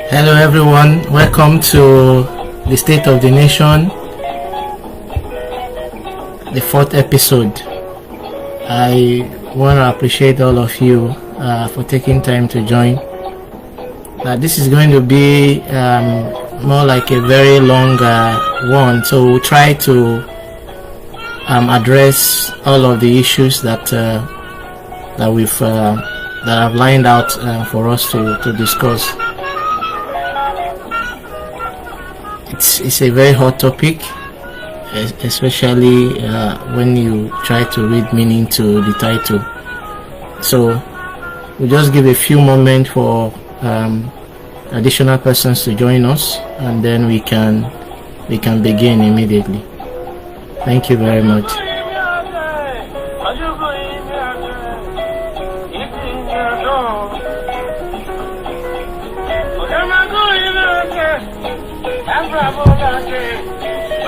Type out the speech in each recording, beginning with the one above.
Hello everyone, welcome to the State of the Nation, the 4th episode. I want to appreciate all of you for taking time to join. This is going to be more like a very long one, so we'll try to address all of the issues that I've lined out for us to discuss. It's a very hot topic, especially when you try to read meaning to the title. So we'll just give a few moments for additional persons to join us, and then we can begin immediately. Thank you very much.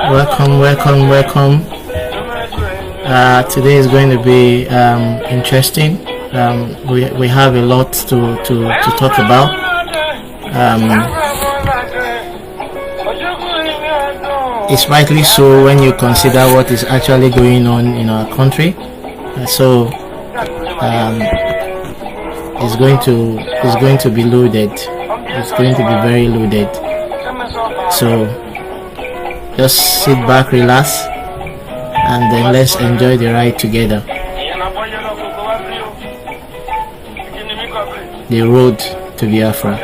Welcome. Today is going to be interesting. We have a lot to talk about. It's rightly so when you consider what is actually going on in our country. So it's going to be loaded. It's going to be very loaded. So just sit back, relax, and then let's enjoy the ride together. The road to Biafra.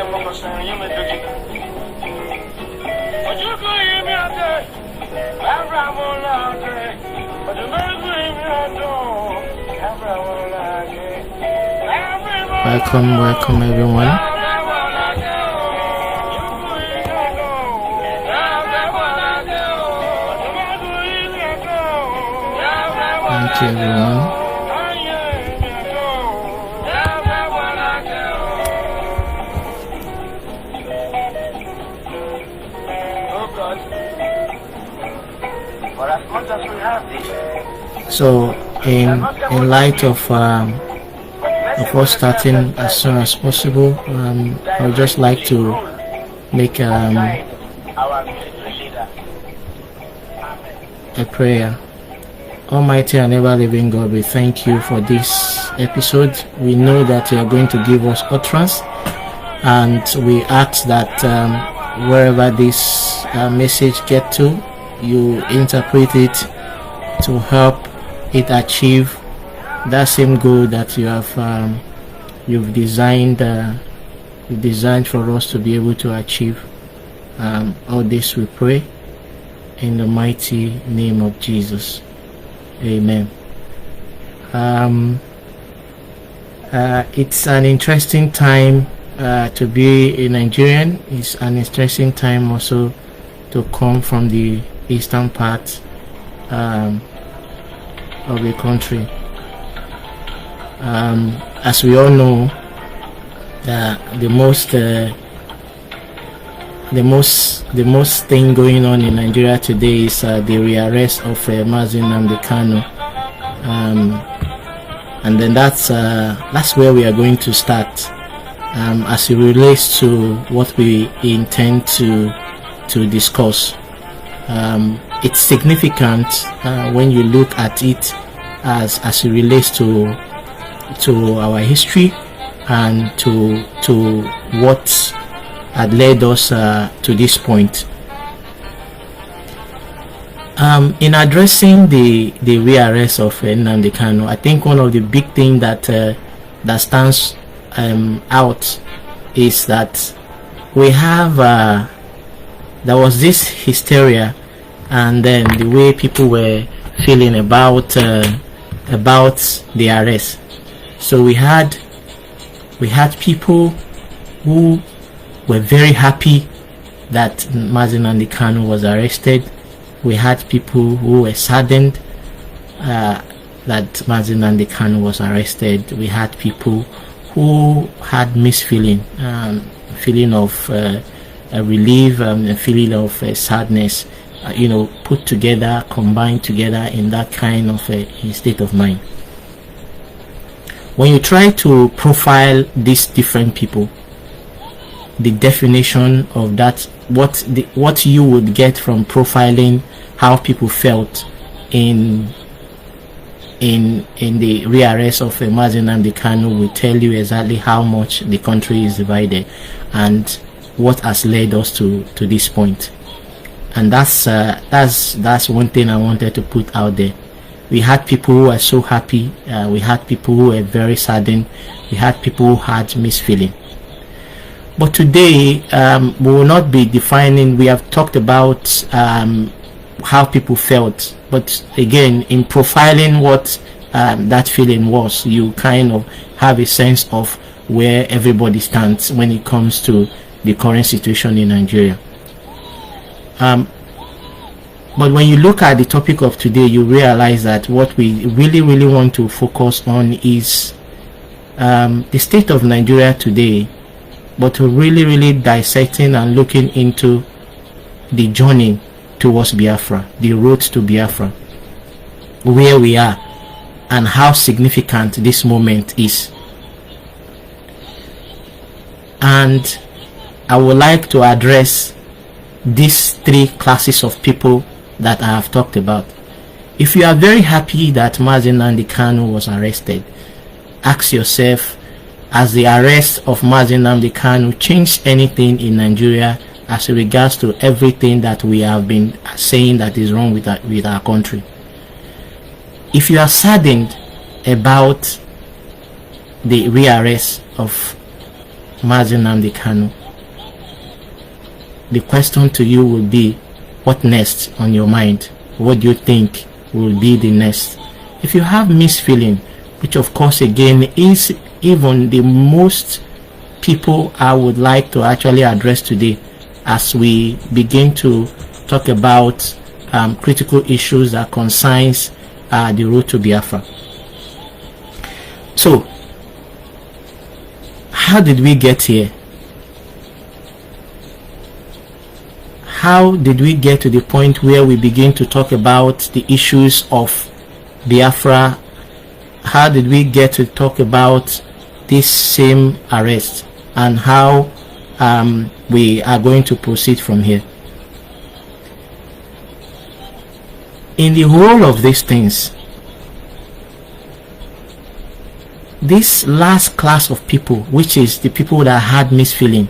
Welcome everyone. Thank you everyone. So in light of us starting as soon as possible, I would just like to make a prayer. Almighty and ever-living God, we thank you for this episode. We know that you are going to give us utterance, and we ask that wherever this message get to, you interpret it to help it achieve that same goal that you have you've designed for us to be able to achieve. All this we pray in the mighty name of Jesus. Amen. It's an interesting time to be a Nigerian. It's an interesting time also to come from the eastern part of the country. As we all know, the most thing going on in Nigeria today is the rearrest of Mazi Nnamdi Kanu, and then that's where we are going to start, as it relates to what we intend to discuss. It's significant when you look at it as it relates to our history and to what had led us to this point. In addressing the rearrest of Nnamdi Kanu, I think one of the big things that stands out is that we have there was this hysteria, and then the way people were feeling about the arrest. So we had people who were very happy that Mazi Nnamdi Kanu was arrested. We had people who were saddened that Mazi Nnamdi Kanu was arrested. We had people who had misfeeling, feeling of relief, a feeling of sadness, put together, combined together in that kind of a state of mind. When you try to profile these different people, the definition of that, what you would get from profiling how people felt in the rearrest of Mazi Nnamdi Kanu will tell you exactly how much the country is divided and what has led us to this point. And that's one thing I wanted to put out there. We had people who were so happy, we had people who were very saddened, we had people who had misfeeling. But today we will not be defining. We have talked about how people felt, but again, in profiling what that feeling was, you kind of have a sense of where everybody stands when it comes to the current situation in Nigeria. But when you look at the topic of today, you realize that what we really want to focus on is the state of Nigeria today, but to really dissecting and looking into the journey towards Biafra, the road to Biafra, where we are and how significant this moment is. And I would like to address these three classes of people that I have talked about. If you are very happy that Mazi Nnamdi Kanu was arrested, ask yourself, has the arrest of Mazi Nnamdi Kanu changed anything in Nigeria as regards to everything that we have been saying that is wrong with our country? If you are saddened about the rearrest of Mazi Nnamdi Kanu, the question to you will be, what next on your mind? What do you think will be the next? If you have misfeeling, which of course again is even the most people I would like to actually address today as we begin to talk about critical issues that concerns the road to Biafra. So, how did we get here? How did we get to the point where we begin to talk about the issues of Biafra? How did we get to talk about this same arrest and how we are going to proceed from here? In the whole of these things, this last class of people, which is the people that had misfeeling,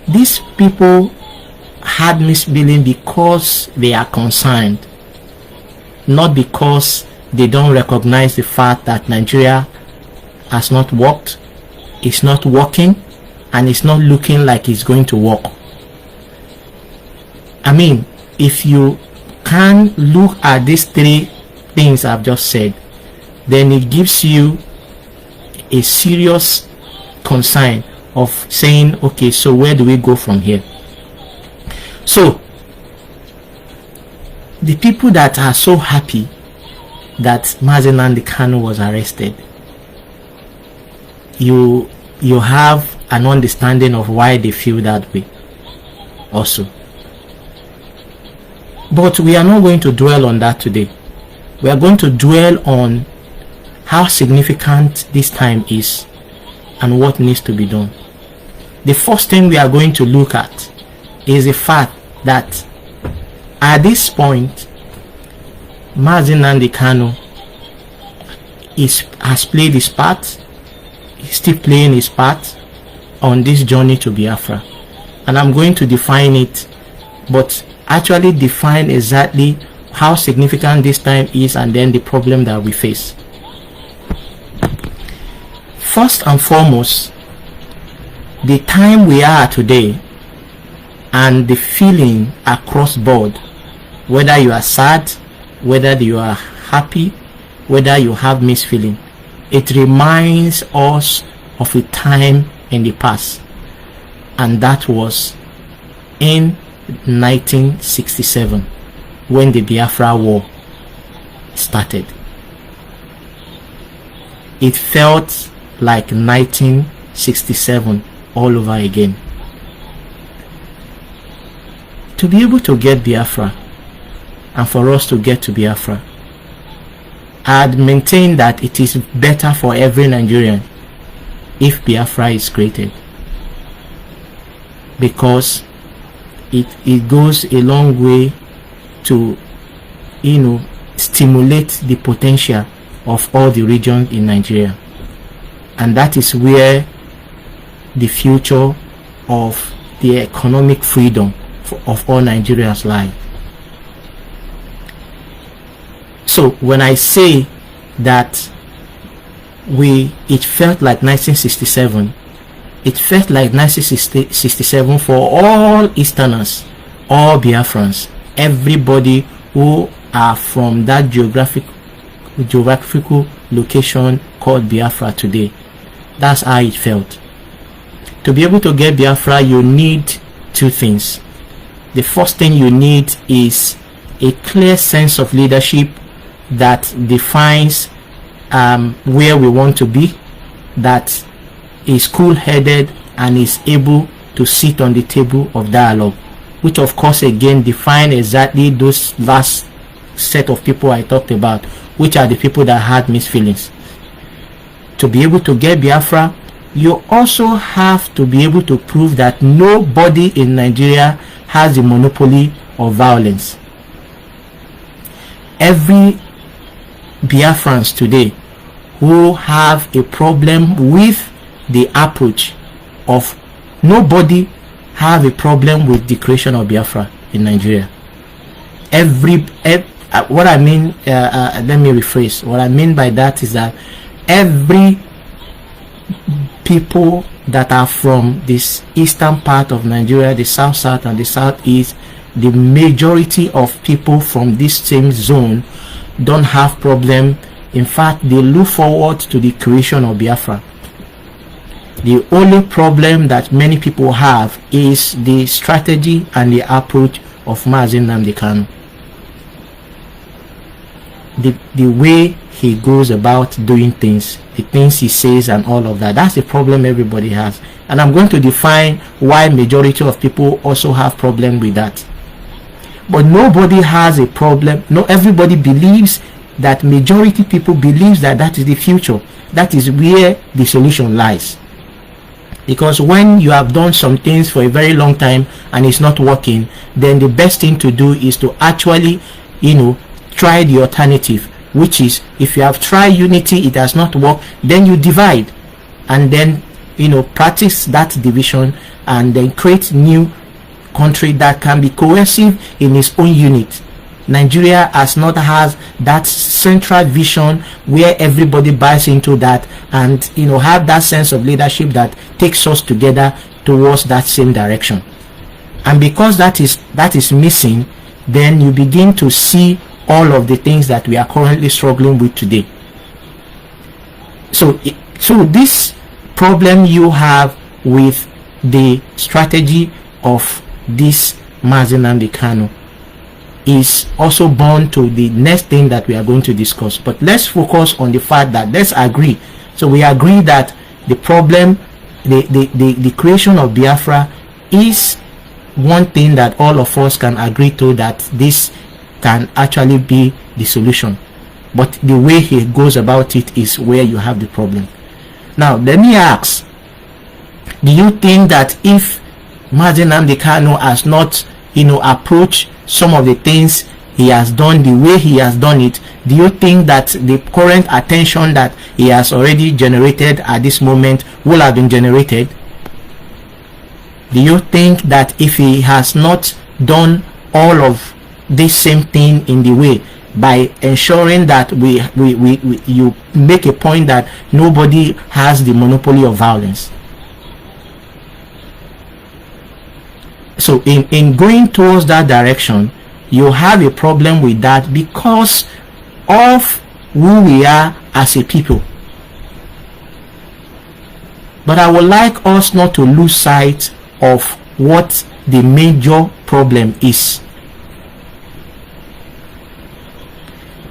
these people had misfeeling because they are concerned, not because they don't recognize the fact that Nigeria has not worked, it's not working, and it's not looking like it's going to work. I mean, if you can look at these three things I've just said, then it gives you a serious concern of saying, okay, so where do we go from here? So, the people that are so happy that Mazi Nnamdi Kanu was arrested, you have an understanding of why they feel that way also. But we are not going to dwell on that today. We are going to dwell on how significant this time is and what needs to be done. The first thing we are going to look at is the fact that at this point, Mazi Nnamdi Kanu has played his part, he's still playing his part on this journey to Biafra. And I'm going to define it, but actually define exactly how significant this time is and then the problem that we face. First and foremost, the time we are today and the feeling across board, whether you are sad, whether you are happy, whether you have misfeeling, it reminds us of a time in the past, and that was in 1967 when the Biafra war started. It felt like 1967 all over again. To be able to get Biafra, and for us to get to Biafra, I'd maintain that it is better for every Nigerian if Biafra is created. because it goes a long way to, you know, stimulate the potential of all the regions in Nigeria. And that is where the future of the economic freedom of all Nigerians lie. So when I say that it felt like 1967, it felt like 1967 for all Easterners, all Biafrans, everybody who are from that geographical location called Biafra today. That's how it felt. To be able to get Biafra, you need two things. The first thing you need is a clear sense of leadership that defines where we want to be, that is cool-headed and is able to sit on the table of dialogue, which of course again define exactly those last set of people I talked about, which are the people that had mixed feelings. To be able to get Biafra, you also have to be able to prove that nobody in Nigeria has the monopoly of violence. Every Biafrans today who have a problem with the approach of, nobody have a problem with the creation of Biafra in Nigeria. What I mean, let me rephrase. What I mean by that is that every people that are from this eastern part of Nigeria, the south and the southeast, the majority of people from this same zone don't have problem. In fact, they look forward to the creation of Biafra. The only problem that many people have is the strategy and the approach of Mazi Nnamdi Kanu. The way he goes about doing things, the things he says and all of that, that's the problem everybody has. And I'm going to define why majority of people also have problem with that. But nobody has a problem. No, everybody believes that, majority people believes that that is the future. That is where the solution lies. Because when you have done some things for a very long time and it's not working, then the best thing to do is to actually, you know, try the alternative, which is, if you have tried unity, it has not worked, then you divide, and then, you know, practice that division and then create new country that can be cohesive in its own unit. Nigeria has that central vision where everybody buys into that, and, you know, have that sense of leadership that takes us together towards that same direction. And because that is missing, then you begin to see all of the things that we are currently struggling with today. So this problem you have with the strategy of this Mazi Nnamdi Kanu is also born to the next thing that we are going to discuss. But let's focus on the fact that, let's agree. So we agree that the problem, the creation of Biafra is one thing that all of us can agree to, that this can actually be the solution. But the way he goes about it is where you have the problem. Now let me ask, do you think that if Mazi Nnamdi Kanu has not, you know, approached some of the things he has done the way he has done it, do you think that the current attention that he has already generated at this moment will have been generated? Do you think that if he has not done all of this same thing in the way, by ensuring that you make a point that nobody has the monopoly of violence? So in going towards that direction, you have a problem with that because of who we are as a people. But I would like us not to lose sight of what the major problem is.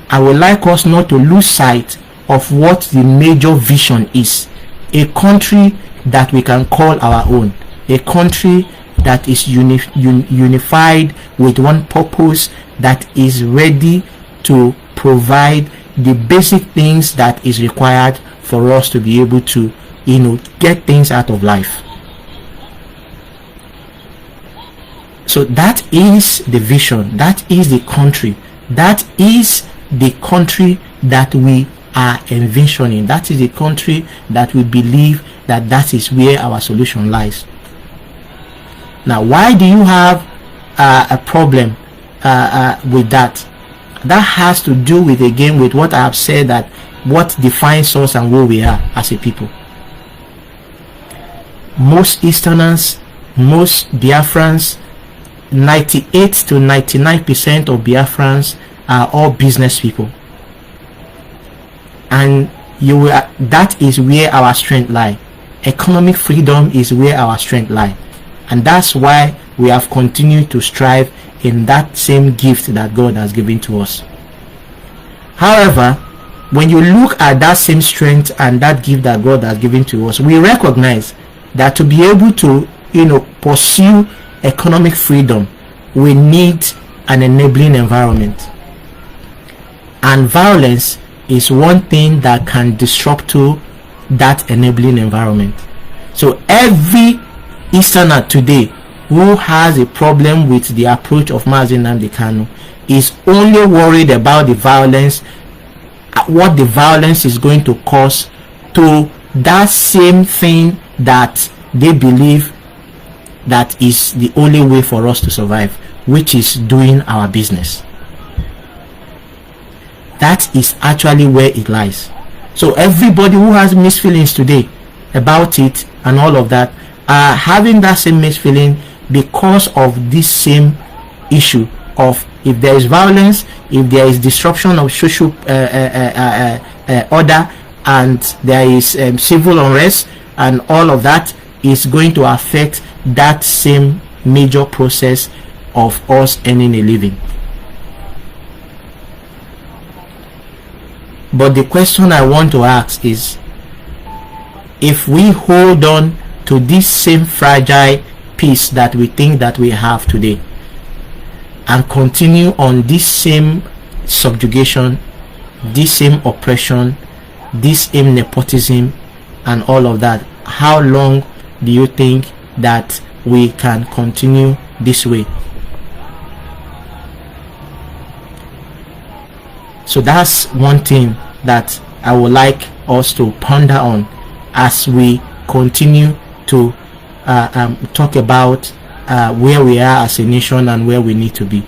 I would like us not to lose sight of what the major vision is. A country that we can call our own. A country that is unified with one purpose, that is ready to provide the basic things that is required for us to be able to, you know, get things out of life. So that is the vision, that is the country, that is the country that we are envisioning, that is the country that we believe that is where our solution lies. Now, why do you have a problem with that? That has to do with, again, with what I have said, that what defines us and who we are as a people. Most Easterners, most Biafrans, 98 to 99% of Biafrans are all business people, and that is where our strength lies. Economic freedom is where our strength lies, and that's why we have continued to strive in that same gift that God has given to us. However, when you look at that same strength and that gift that God has given to us, we recognize that to be able to pursue economic freedom, we need an enabling environment, and violence is one thing that can disrupt to that enabling environment. So every Easterner today who has a problem with the approach of Mazi Nnamdi Kanu is only worried about the violence, what the violence is going to cause to that same thing that they believe that is the only way for us to survive, which is doing our business. That is actually where it lies. So everybody who has mixed feelings today about it and all of that are having that same mixed feeling because of this same issue of, if there is violence, if there is disruption of social order, and there is civil unrest, and all of that is going to affect that same major process of us earning a living. But the question I want to ask is, if we hold on to this same fragile peace that we think that we have today and continue on this same subjugation, this same oppression, this same nepotism and all of that, how long do you think that we can continue this way? So that's one thing that I would like us to ponder on as we continue to talk about where we are as a nation and where we need to be.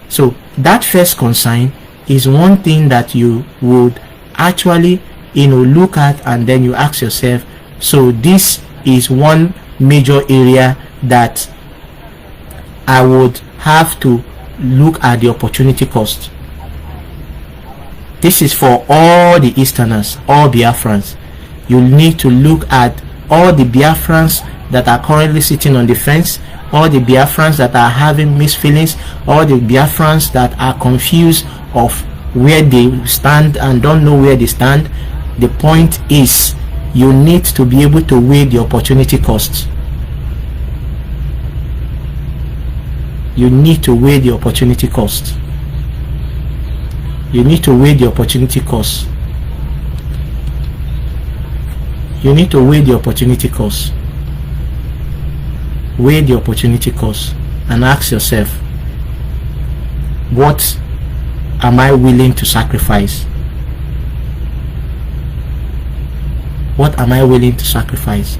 So that first concern is one thing that you would actually look at, and then you ask yourself, so this is one major area that I would have to look at the opportunity cost. This is for all the Easterners, all Biafrans. You need to look at all the Biafrans that are currently sitting on the fence, all the Biafrans that are having mixed feelings, all the Biafrans that are confused of where they stand and don't know where they stand. The point is, you need to be able to weigh the opportunity costs. You need to weigh the opportunity cost. You need to weigh the opportunity cost. You need to weigh the opportunity cost. Weigh the opportunity cost and ask yourself, what am I willing to sacrifice? What am I willing to sacrifice?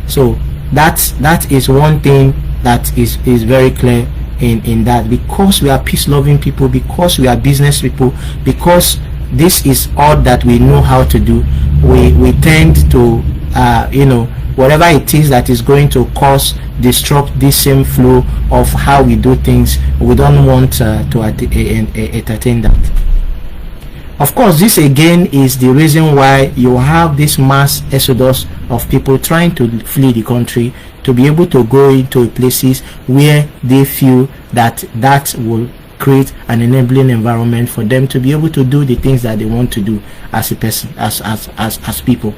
So that is one thing that is very clear in that, because we are peace-loving people, because we are business people, because this is all that we know how to do, we tend to whatever it is that is going to disrupt this same flow of how we do things, we don't want to entertain that. Of course, this again is the reason why you have this mass exodus of people trying to flee the country, to be able to go into places where they feel that will create an enabling environment for them to be able to do the things that they want to do as a person, as people.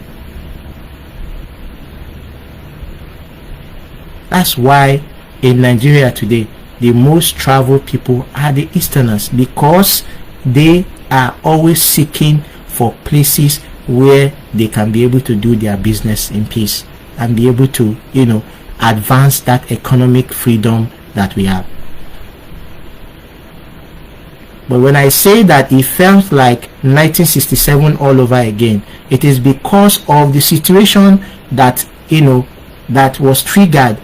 That's why in Nigeria today, the most traveled people are the Easterners, because they are always seeking for places where they can be able to do their business in peace and be able to advance that economic freedom that we have. But when I say that it felt like 1967 all over again, it is because of the situation that, that was triggered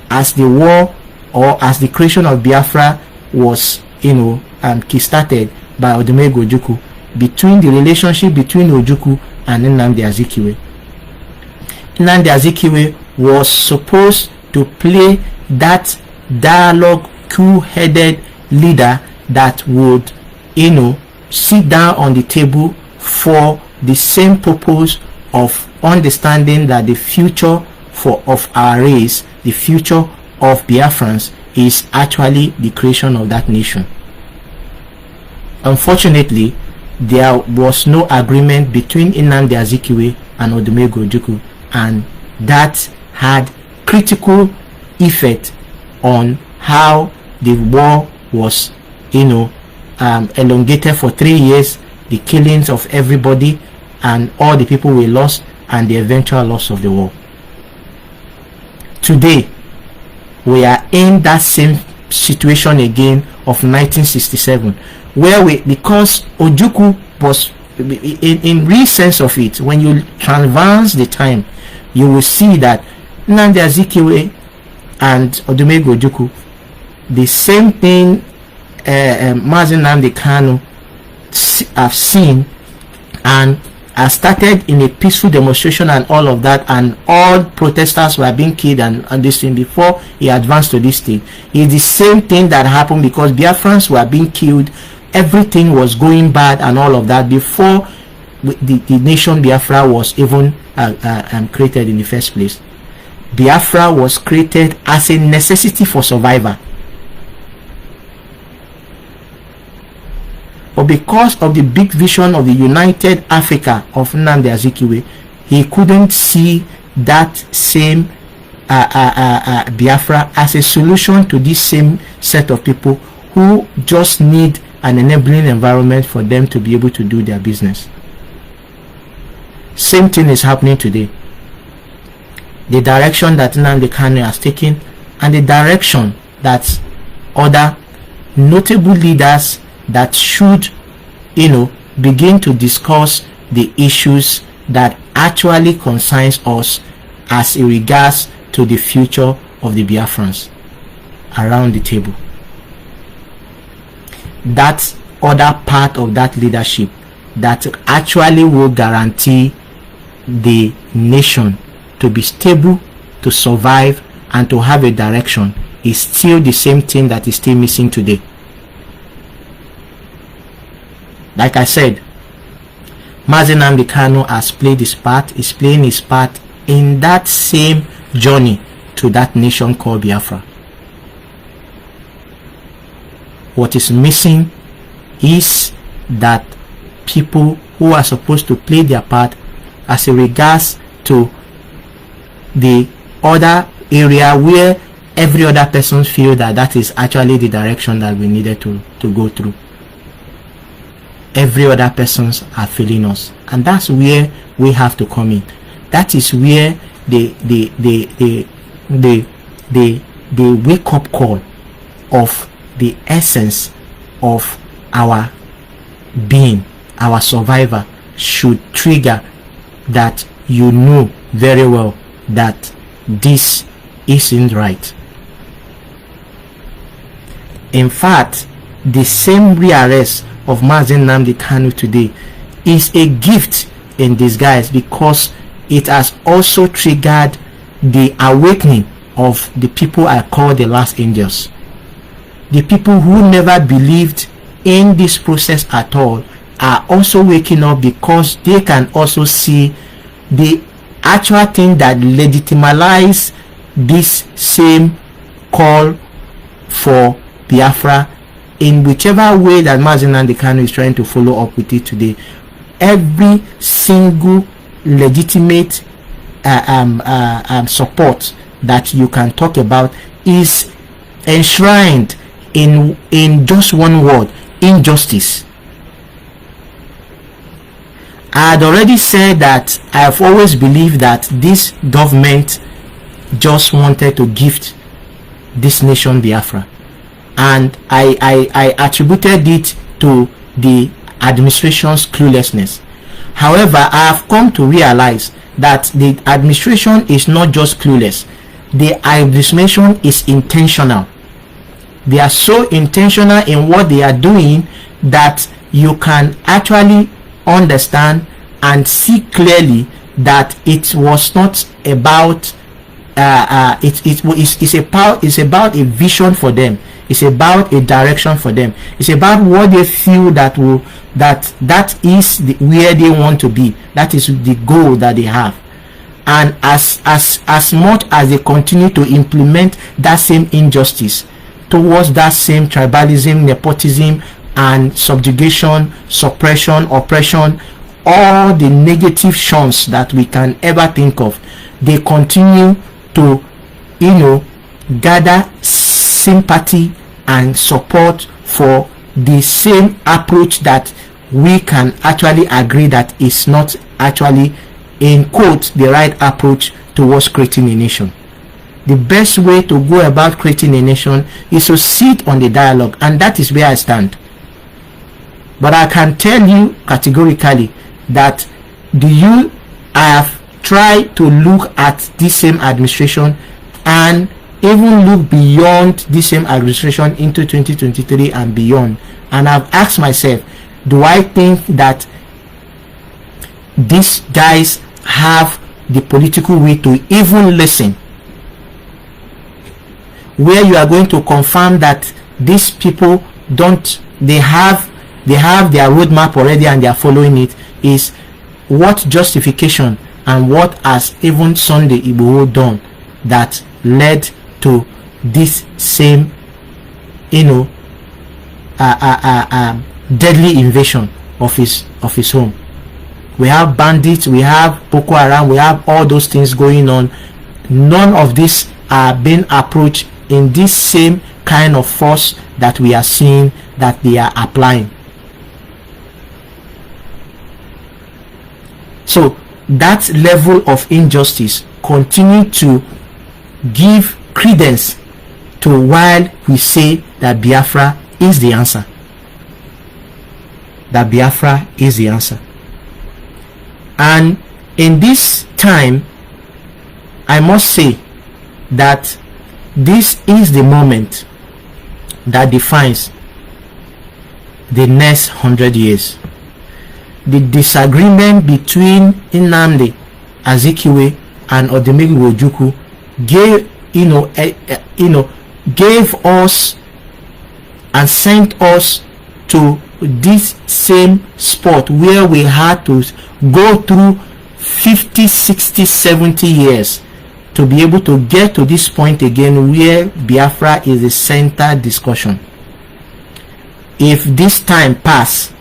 as the war, or as the creation of Biafra was, kickstarted by Odumegwu Ojukwu, between the relationship between Ojukwu and Nnamdi Azikiwe. Nnamdi Azikiwe was supposed to play that dialogue, cool-headed leader that would, sit down on the table for the same purpose of understanding that the future of our race, the future of Biafrans, is actually the creation of that nation. Unfortunately, there was no agreement between Nnamdi Azikiwe and Odumegwu Ojukwu, and that had critical effect on how the war was, elongated for 3 years, the killings of everybody and all the people we lost, and the eventual loss of the war. Today, we are in that same situation again of 1967, where because Ojukwu was, in real sense of it, when you transverse the time, you will see that Nnamdi Azikiwe and Odumegwu Ojukwu, the same thing Mazi Nnamdi Kanu have seen, and started in a peaceful demonstration and all of that, and all protesters were being killed and this thing before he advanced to this thing. It's the same thing that happened because Biafrans were being killed, everything was going bad and all of that before the nation Biafra was even created in the first place. Biafra was created as a necessity for survival. But because of the big vision of the United Africa of Nnamdi Azikiwe, he couldn't see that same Biafra as a solution to this same set of people who just need an enabling environment for them to be able to do their business. Same thing is happening today. The direction that Nnamdi Kanu has taken, and the direction that other notable leaders that should, begin to discuss the issues that actually concerns us as it regards to the future of the Biafrans around the table. That's other part of that leadership that actually will guarantee the nation to be stable, to survive, and to have a direction, is still the same thing that is still missing today. Like I said, Mazi Nnamdi Kanu has played his part, is playing his part in that same journey to that nation called Biafra. What is missing is that people who are supposed to play their part as it regards to the other area where every other person feel that is actually the direction that we needed to go through. Every other persons are failing us, and that's where we have to come in. That is where the wake up call of the essence of our being, our survivor, should trigger, that you know very well that this isn't right. In fact, the same rearrest of Mazi Nnamdi Kanu today is a gift in disguise, because it has also triggered the awakening of the people I call the last angels. The people who never believed in this process at all are also waking up, because they can also see the actual thing that legitimize this same call for Biafra, in whichever way that Mazi Nnamdi Kanu is trying to follow up with it today. Every single legitimate support that you can talk about is enshrined in just one word: injustice. I had already said that I have always believed that this government just wanted to gift this nation Biafra. And I attributed it to the administration's cluelessness. However, I have come to realize that the administration is not just clueless. The administration is intentional. They are so intentional in what they are doing that you can actually understand and see clearly that it was not about it's about a vision for them. It's about a direction for them. It's about what they feel that is where they want to be. That is the goal that they have. And as much as they continue to implement that same injustice towards that same tribalism, nepotism, and subjugation, suppression, oppression, all the negative shunts that we can ever think of, they continue to, gather sympathy and support for the same approach that we can actually agree that is not actually, in quotes, the right approach towards creating a nation. The best way to go about creating a nation is to sit on the dialogue, and that is where I stand. But I can tell you categorically that I have tried to look at this same administration and even look beyond this same administration into 2023 and beyond, and I've asked myself, do I think that these guys have the political will to even listen? Where you are going to confirm that these people they have their roadmap already and they are following it, is what justification and what has even Sunday Igboho done that led to this same deadly invasion of his home. We have bandits, we have Boko Haram, we have all those things going on. None of this are being approached in this same kind of force that we are seeing that they are applying. So that level of injustice continue to give credence to while we say that Biafra is the answer. That Biafra is the answer. And in this time, I must say that this is the moment that defines the next 100 years. The disagreement between Nnamdi Azikiwe and Odumegwu Ojukwu gave us and sent us to this same spot where we had to go through 50, 60, 70 years to be able to get to this point again where Biafra is the center discussion. If this time pass,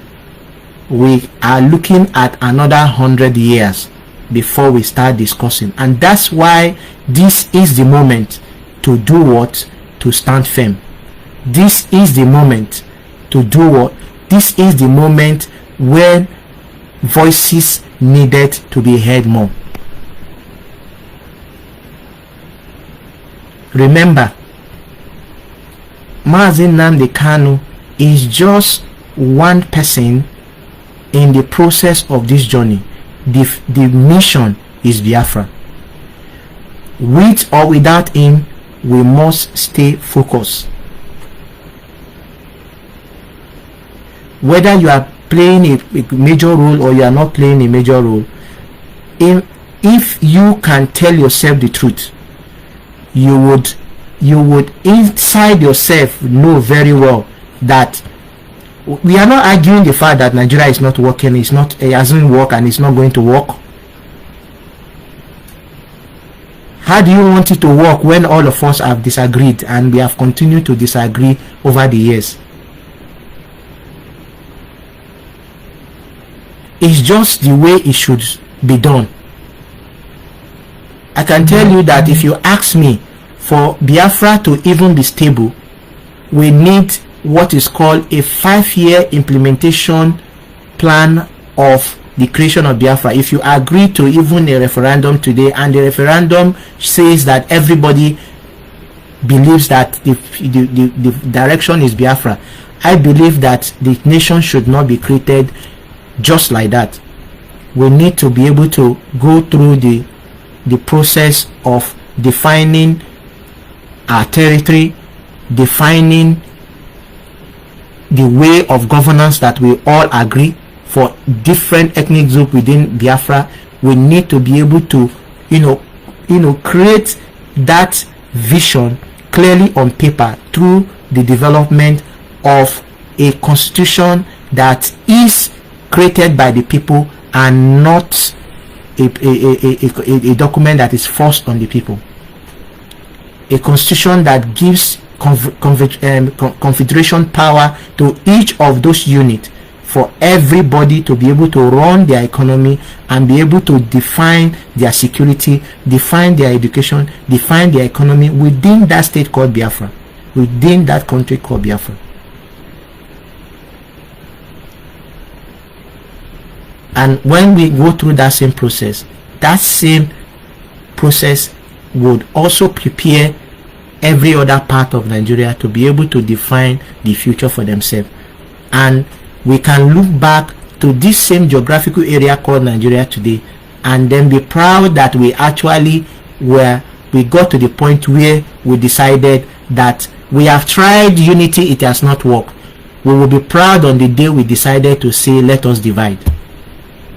we are looking at another 100 years before we start discussing, and that's why this is the moment to do what? To stand firm. This is the moment to do what? This is the moment when voices needed to be heard more. Remember, Mazi Nnamdi Kanu is just one person in the process of this journey. The mission is Biafra. With or without him, we must stay focused. Whether you are playing a major role or you are not playing a major role, if you can tell yourself the truth, you would inside yourself know very well that we are not arguing the fact that Nigeria is not working, it hasn't worked and it's not going to work. How do you want it to work when all of us have disagreed and we have continued to disagree over the years? It's just the way it should be done. I can tell you that if you ask me, for Biafra to even be stable, we need what is called a 5-year implementation plan of the creation of Biafra. If you agree to even a referendum today and the referendum says that everybody believes that the direction is Biafra. I believe that the nation should not be created just like that. We need to be able to go through the process of defining our territory, defining the way of governance that we all agree for different ethnic groups within Biafra. We need to be able to create that vision clearly on paper through the development of a constitution that is created by the people and not a document that is forced on the people. A constitution that gives confederation power to each of those units for everybody to be able to run their economy and be able to define their security, define their education, define their economy within that state called Biafra, within that country called Biafra. And when we go through that same process would also prepare every other part of Nigeria to be able to define the future for themselves. And we can look back to this same geographical area called Nigeria today and then be proud that we actually we got to the point where we decided that we have tried unity, it has not worked. We will be proud on the day we decided to say let us divide,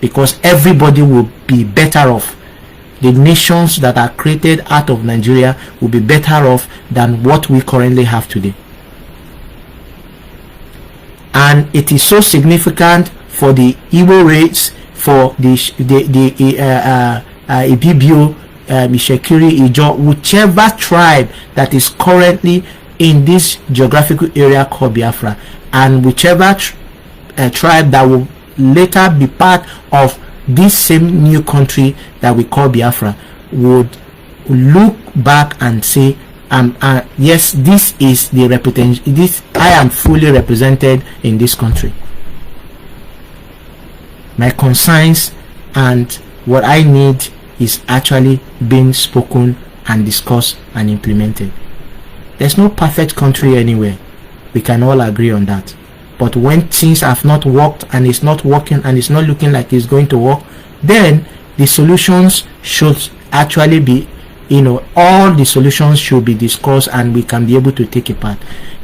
because everybody will be better off. The nations that are created out of Nigeria will be better off than what we currently have today. And it is so significant for the Igbo race, for the Ibibio, Ishekiri, Ijo, whichever tribe that is currently in this geographical area called Biafra, and whichever tribe that will later be part of this same new country that we call Biafra would look back and say, yes, this is the representation. I am fully represented in this country. My concerns and what I need is actually being spoken and discussed and implemented. There's no perfect country anywhere. We can all agree on that. But when things have not worked and it's not working and it's not looking like it's going to work, then the solutions should actually be, all the solutions should be discussed and we can be able to take a part.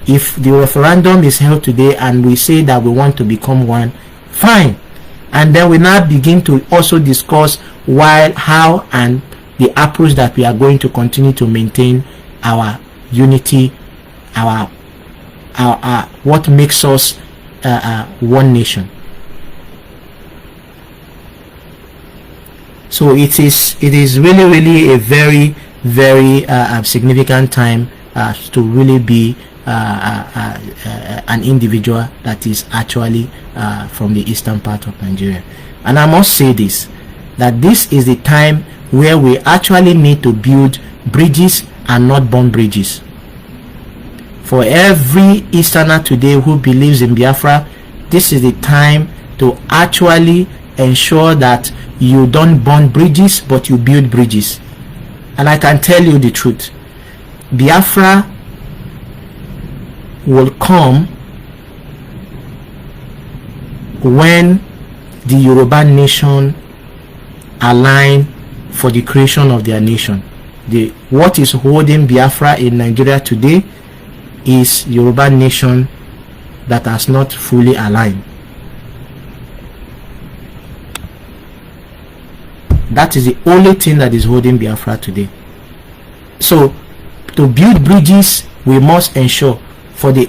If the referendum is held today and we say that we want to become one, fine. And then we now begin to also discuss how and the approach that we are going to continue to maintain our unity, our what makes us one nation. So it is really a very significant time to really be an individual that is actually from the eastern part of Nigeria. And I must say this, that this is the time where we actually need to build bridges and not burn bridges. For every Easterner today who believes in Biafra, this is the time to actually ensure that you don't burn bridges but you build bridges. And I can tell you the truth, Biafra will come when the Yoruba nation align for the creation of their nation. What is holding Biafra in Nigeria today is Yoruba nation that has not fully aligned. That is the only thing that is holding Biafra today. So to build bridges, we must ensure for the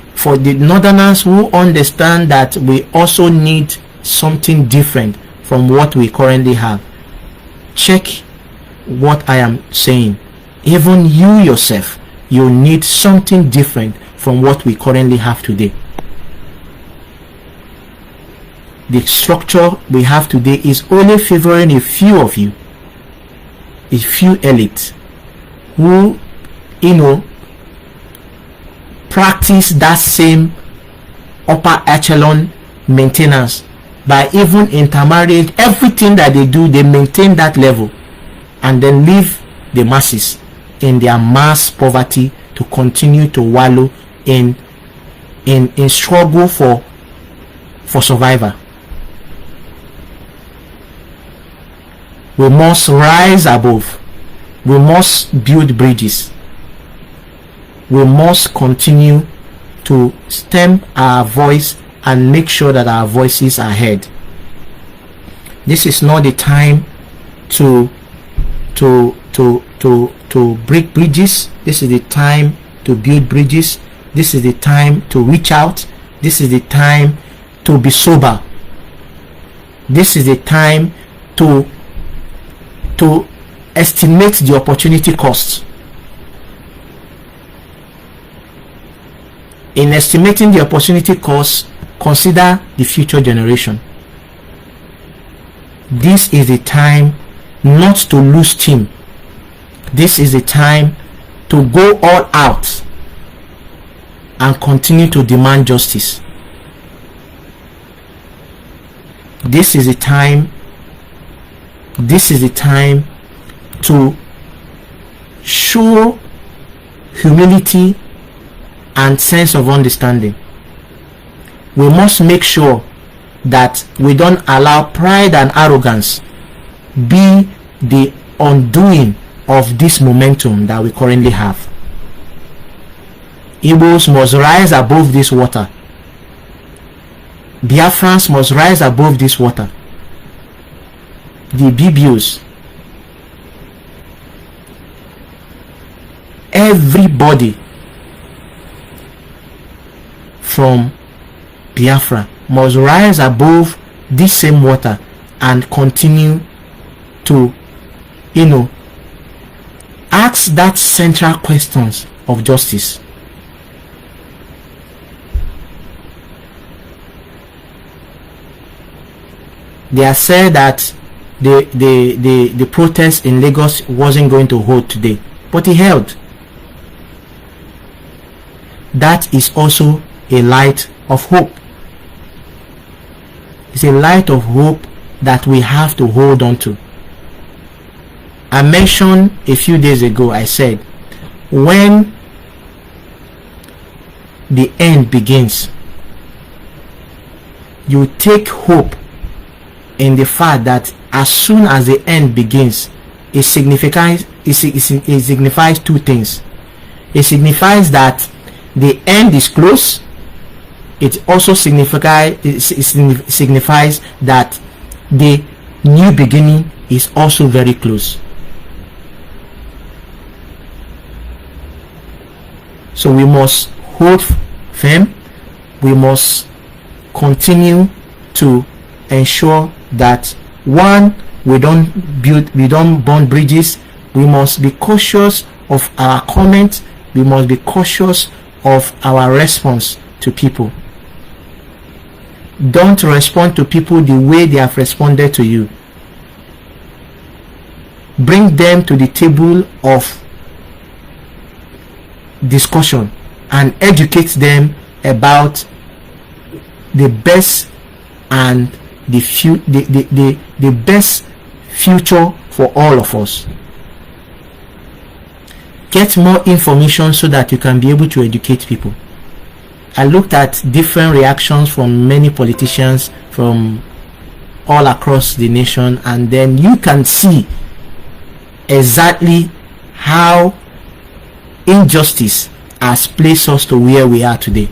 northerners who understand that we also need something different from what we currently have. Check what I am saying. Even you yourself, you need something different from what we currently have today. The structure we have today is only favoring a few of you, a few elites who practice that same upper echelon maintenance by even intermarriage. Everything that they do, they maintain that level and then leave the masses in their mass poverty to continue to wallow in struggle for survival. We must rise above. We must build bridges. We must continue to stem our voice and make sure that our voices are heard. This is not the time to break bridges. This is the time to build bridges. This is the time to reach out. This is the time to be sober. This is the time to estimate the opportunity cost. In estimating the opportunity cost, consider the future generation. This is the time not to lose steam. This is the time to go all out and continue to demand justice. This is the time to show humility and sense of understanding. We must make sure that we don't allow pride and arrogance be the undoing of this momentum that we currently have. Igbos must rise above this water. Biafrans must rise above this water. The BBOs, everybody from Biafra must rise above this same water and continue to, ask that central questions of justice. They are said that the protest in Lagos wasn't going to hold today, but it held. That is also a light of hope. It's a light of hope that we have to hold on to. I mentioned a few days ago, I said, when the end begins, you take hope in the fact that as soon as the end begins, it signifies two things. It signifies that the end is close. It also signifies that the new beginning is also very close. So we must hold firm. We must continue to ensure that, one, we don't burn bridges. We must be cautious of our comments. We must be cautious of our response to people. Don't respond to people the way they have responded to you. Bring them to the table of discussion and educate them about the best and the best future for all of us. Get more information so that you can be able to educate people. I looked at different reactions from many politicians from all across the nation, and then you can see exactly how injustice has placed us to where we are today.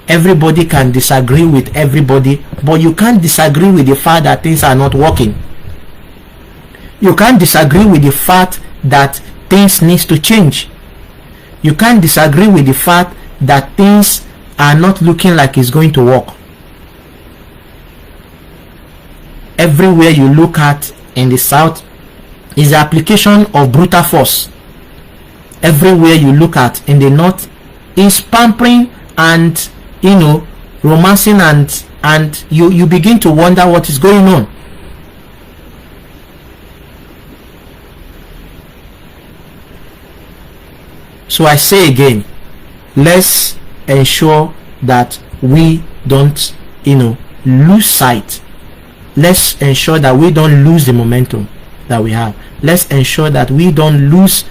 Everybody can disagree with everybody, but you can't disagree with the fact that things are not working. You can't disagree with the fact that things need to change. You can't disagree with the fact that things are not looking like it's going to work. Everywhere you look at in the south is the application of brutal force. Everywhere you look at in the north is pampering and romancing, and you begin to wonder what is going on. So I say again, let's ensure that we don't lose sight. Let's ensure that we don't lose the momentum that we have. Let's ensure that we don't lose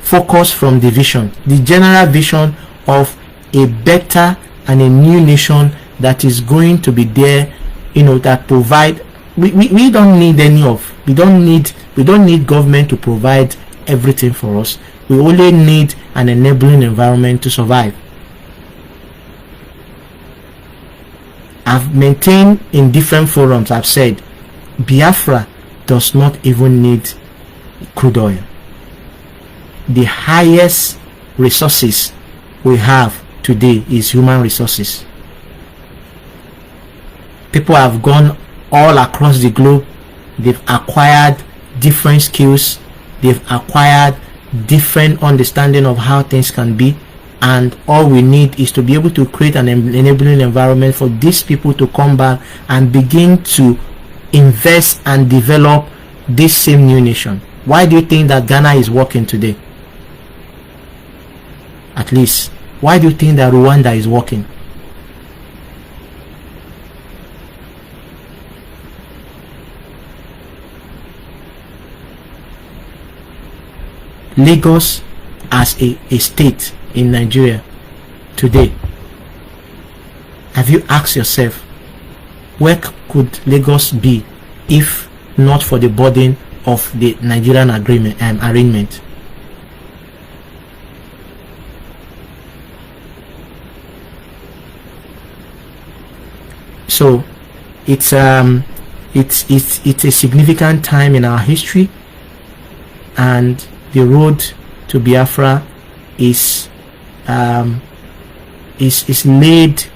focus from the vision, the general vision of a better and a new nation that is going to be there, that provide. We don't need we don't need government to provide everything for us. We only need an enabling environment to survive. I've maintained in different forums, I've said Biafra does not even need crude oil. The highest resources we have today is human resources. People have gone all across the globe. They've acquired different skills. They've acquired different understanding of how things can be, and all we need is to be able to create an enabling environment for these people to come back and begin to invest and develop this same new nation. Why do you think that Ghana is working today? At least, why do you think that Rwanda is working? Lagos as a state in Nigeria today, have you asked yourself, where could Lagos be if not for the burden of the Nigerian arrangement? So it's a significant time in our history, and the road to Biafra is laid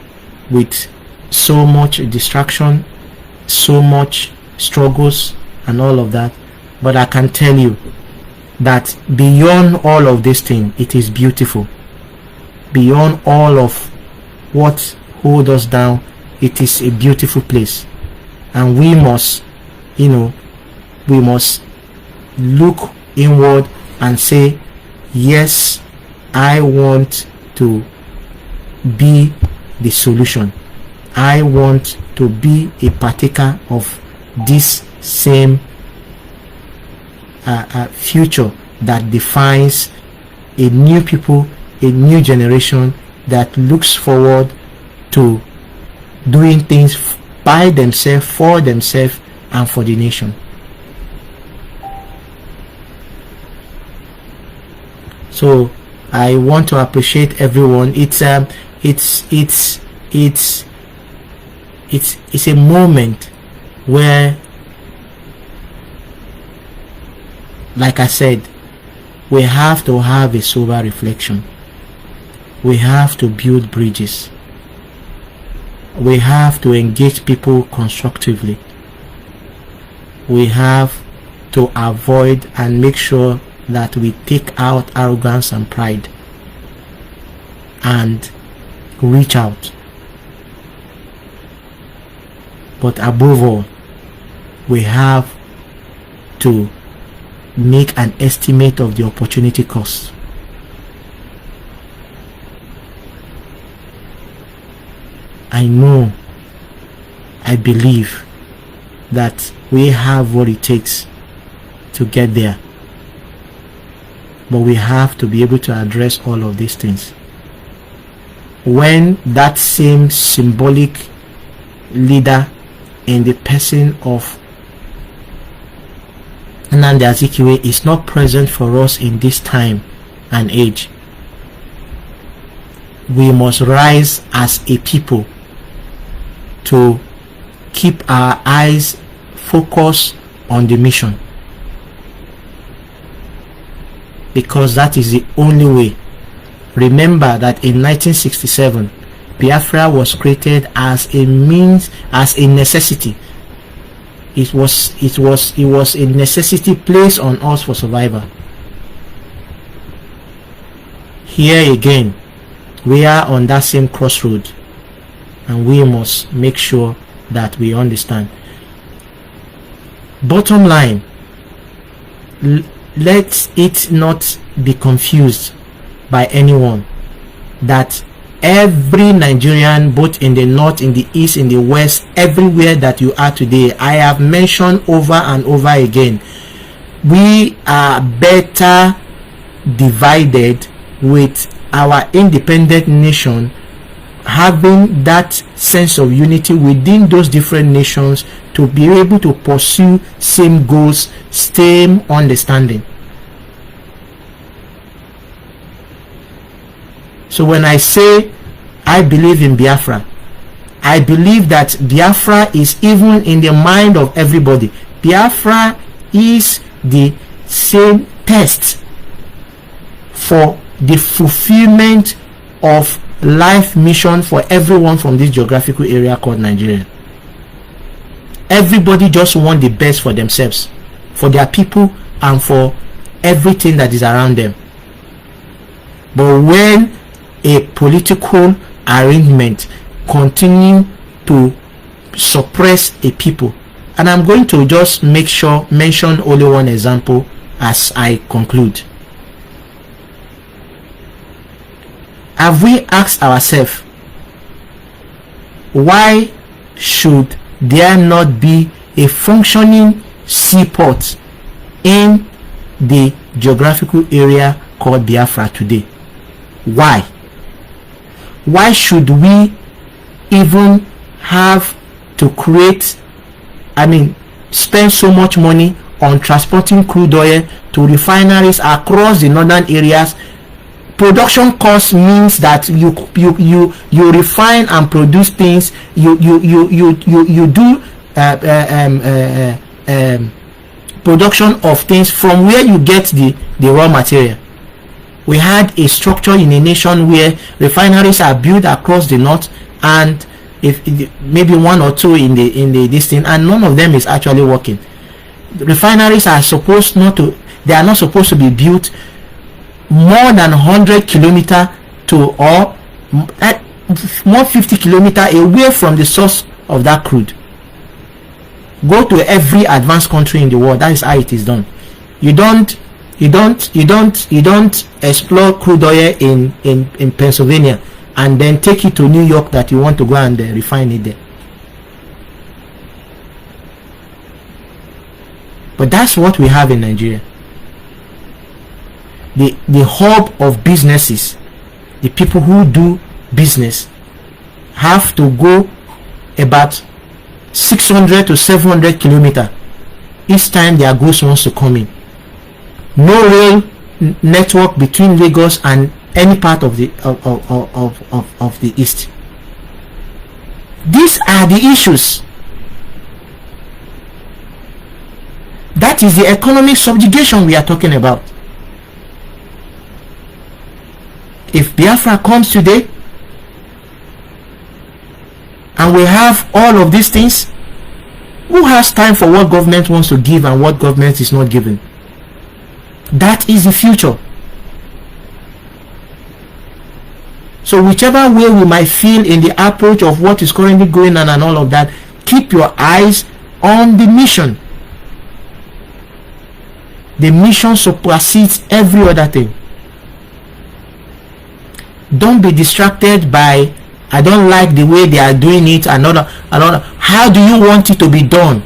with so much distraction, so much struggles and all of that. But I can tell you that beyond all of this thing, it is beautiful. Beyond all of what holds us down, it is a beautiful place, and we must look inward and say, yes, I want to be the solution. I want to be a partaker of this same future that defines a new people, a new generation that looks forward to doing things by themselves, for themselves, and for the nation. So I want to appreciate everyone. It's a moment where, like I said, we have to have a sober reflection. We have to build bridges. We have to engage people constructively. We have to avoid and make sure that we take out arrogance and pride and reach out. But above all, we have to make an estimate of the opportunity cost. I know, I believe that we have what it takes to get there, but we have to be able to address all of these things. When that same symbolic leader in the person of Nnamdi Azikiwe is not present for us in this time and age, we must rise as a people to keep our eyes focused on the mission, because that is the only way. Remember that in 1967 Biafra was created as a means, as a necessity. It was a necessity placed on us for survival. Here again, we are on that same crossroad, and we must make sure that we understand. Bottom line, let it not be confused by anyone that every Nigerian, both in the north, in the east, in the west, everywhere that you are today, I have mentioned over and over again, we are better divided, with our independent nation having that sense of unity within those different nations to be able to pursue same goals, same understanding. So when I say I believe in Biafra, I believe that Biafra is even in the mind of everybody. Biafra is the same test for the fulfillment of life mission for everyone from this geographical area called Nigeria. Everybody just want the best for themselves, for their people, and for everything that is around them. But when a political arrangement continue to suppress a people, and I'm going to just mention only one example as I conclude. Have we asked ourselves, why should there not be a functioning seaport in the geographical area called Biafra today? Why? Why should we even have to spend so much money on transporting crude oil to refineries across the northern areas? Production cost means that you refine and produce things, you do production of things from where you get the raw material. We had a structure in a nation where refineries are built across the north, and if maybe one or two in the this thing, and none of them is actually working. Refineries are not supposed to be built more than 100 kilometer to, or more 50 kilometer away from the source of that crude. Go to every advanced country in the world. That is how it is done. You don't explore crude oil in Pennsylvania and then take it to New York that you want to go and refine it there. But that's what we have in Nigeria. The hub of businesses, the people who do business, have to go about 600 to 700 kilometers each time their goods wants to come in. No rail network between Lagos and any part of the of the east. These are the issues. That is the economic subjugation we are talking about. If Biafra comes today and we have all of these things, who has time for what government wants to give and what government is not giving? That is the future. So whichever way we might feel in the approach of what is currently going on and all of that, keep your eyes on the mission. The mission supersedes every other thing. Don't be distracted by, I don't like the way they are doing it, another. How do you want it to be done?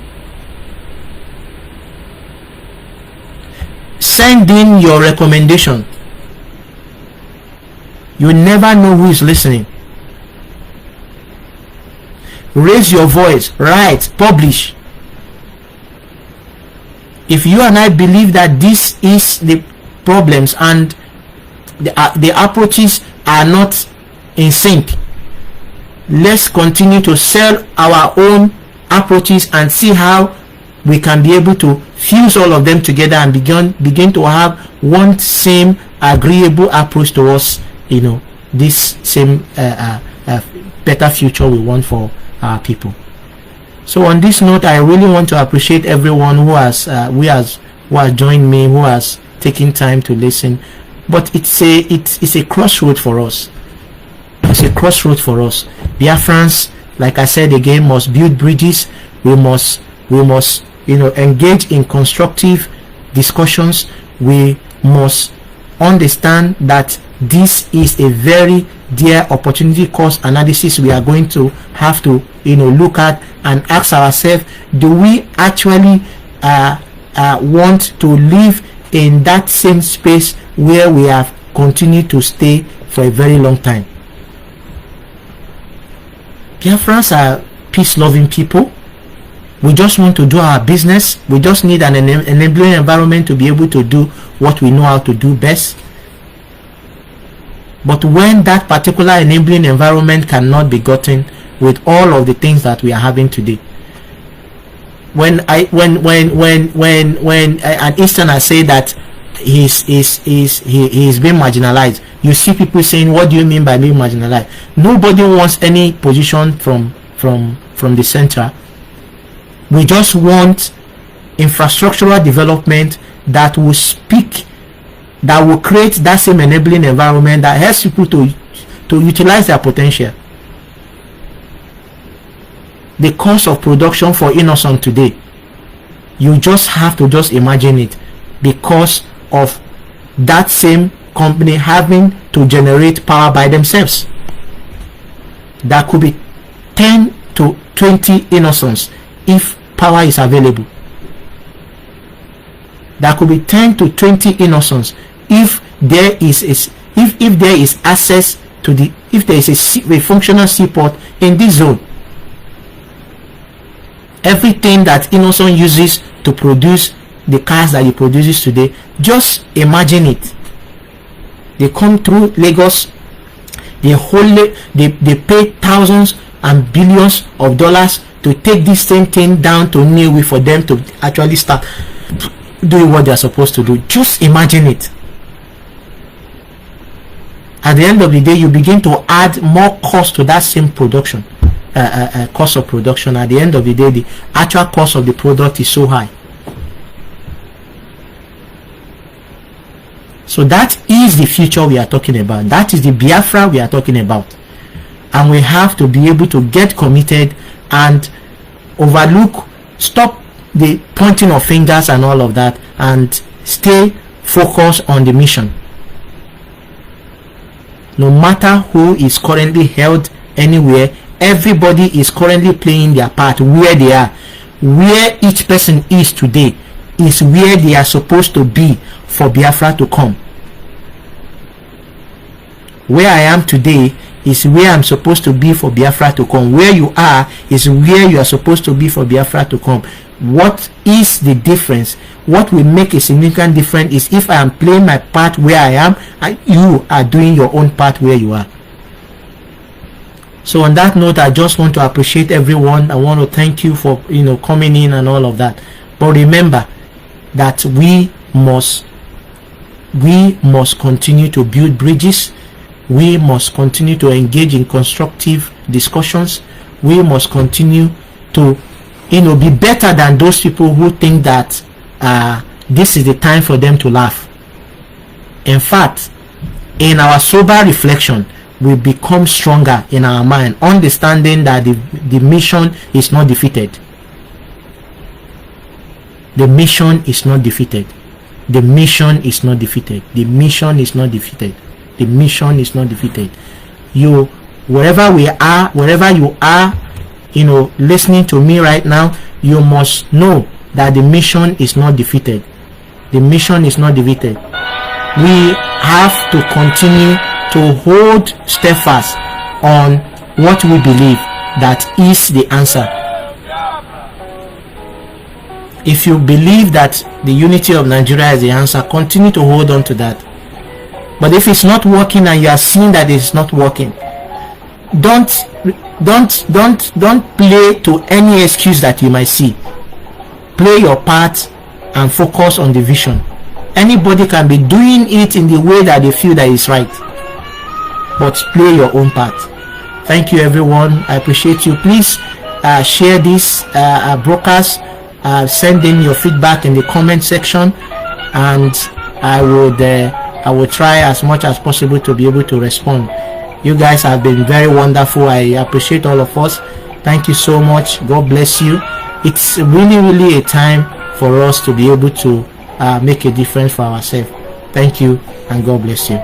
Send in your recommendation. You never know who is listening. Raise your voice, write, publish. If you and I believe that this is the problems and the approaches are not in sync, let's continue to sell our own approaches and see how we can be able to fuse all of them together and begin to have one same agreeable approach towards, this same better future we want for our people. So on this note, I really want to appreciate everyone who has joined me, who has taken time to listen. But it's a crossroad for us. It's a crossroad for us. Biafrans, like I said again, must build bridges. We must engage in constructive discussions. We must understand that this is a very dear opportunity cost analysis we are going to have to look at and ask ourselves, do we actually want to live in that same space where we have continued to stay for a very long time. Biafrans are peace-loving people. We just want to do our business. We just need an enabling environment to be able to do what we know how to do best. But when that particular enabling environment cannot be gotten with all of the things that we are having today, when an Easterner say that he is being marginalized, you see people saying, what do you mean by being marginalized? Nobody wants any position from the center. We just want infrastructural development that will speak, that will create that same enabling environment that helps people to utilize their potential. The cost of production for innocent today, you just have to just imagine it, because of that same company having to generate power by themselves. There could be 10 to 20 innocents if power is available. There could be 10 to 20 innocents if there is if there is access to the, if there is a functional seaport in this zone. Everything that Innocent uses to produce the cars that he produces today, just imagine it. They come through Lagos, they pay thousands and billions of dollars to take this same thing down to Niue for them to actually start doing what they are supposed to do. Just imagine it. At the end of the day, you begin to add more cost to that same production, cost of production. At the end of the day, the actual cost of the product is so high. So that is the future we are talking about. That is the Biafra we are talking about. And we have to be able to get committed and stop the pointing of fingers and all of that, and stay focused on the mission. No matter who is currently held anywhere, everybody is currently playing their part where they are. Where each person is today is where they are supposed to be for Biafra to come. Where I am today is where I'm supposed to be for Biafra to come. Where you are is where you are supposed to be for Biafra to come. What is the difference? What will make a significant difference is if I am playing my part where I am and you are doing your own part where you are. So on that note, I just want to appreciate everyone. I want to thank you for coming in and all of that. But remember that we must continue to build bridges. We must continue to engage in constructive discussions. We must continue to be better than those people who think that this is the time for them to laugh. In fact, in our sober reflection, we become stronger in our mind, understanding that the mission is not defeated. The mission is not defeated. The mission is not defeated. The mission is not defeated. The mission is not defeated. You, wherever you are, listening to me right now, you must know that the mission is not defeated. The mission is not defeated. We have to continue to hold steadfast on what we believe that is the answer. If you believe that the unity of Nigeria is the answer, continue to hold on to that. But if it's not working and you are seeing that it's not working, don't play to any excuse that you might see. Play your part and focus on the vision. Anybody can be doing it in the way that they feel that is right, but play your own part. Thank you everyone. I appreciate you. Please share this broadcast. Send in your feedback in the comment section, and I will try as much as possible to be able to respond. You guys have been very wonderful. I appreciate all of us. Thank you so much. God bless you. It's really a time for us to be able to make a difference for ourselves. Thank you, and God bless you.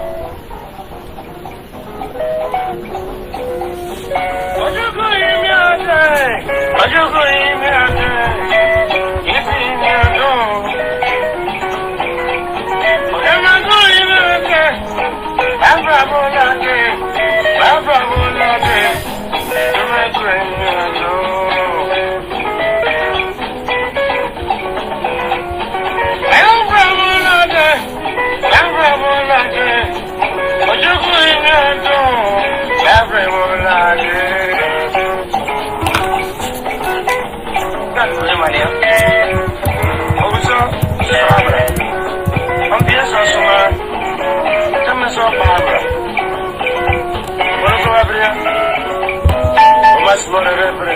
Flore Refre,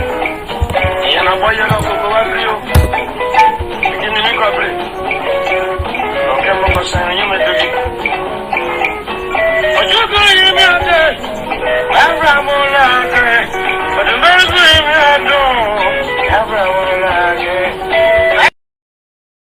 Yana Boyana Rio.